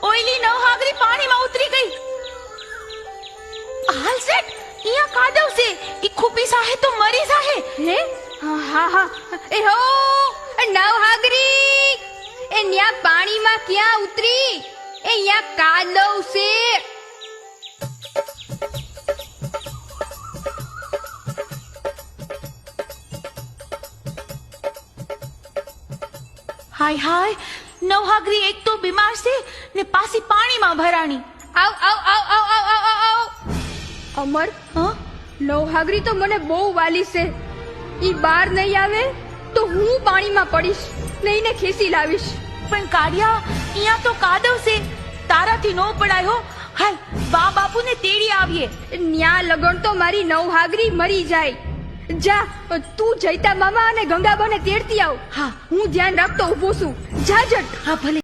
Oily નવહાગરી પાણીમાં ઉતરી ગઈ. હાલ સેટ અહીંયા કાદવ છે. ઈ ખૂપી સાહે તો મરી જાહે. હે હા હા એ હો નવહાગરી એ ન્યા પાણીમાં ક્યાં ઉતરી? એ ન્યા કાદવ છે. હાય હાય, નવહાગરી એક તો બીમાર છે ને પાછી પાણીમાં ભરાણી. આવ આવ આવ આવ આવ આવ આવ આવ. અમર હા નવહાગરી તો મને બહુ વાલી છે. ઈ બહાર નહીં આવે તો હું પાણીમાં પડીશ ને એને ખેંચી લાવીશ. પણ કાળિયા અહીંયા તો કાદવ છે, તારાથી નો પડાય હો. હાલ બા બાપુને તેડી આવીએ. ન્યા લગણ તો મારી નવહાગરી મરી જાય. જા તું જયતા મામા અને ગંગાબાને તેડતી આવ. હા હું ધ્યાન રાખતો ઊભો છું. જા જટ. હા ભલે.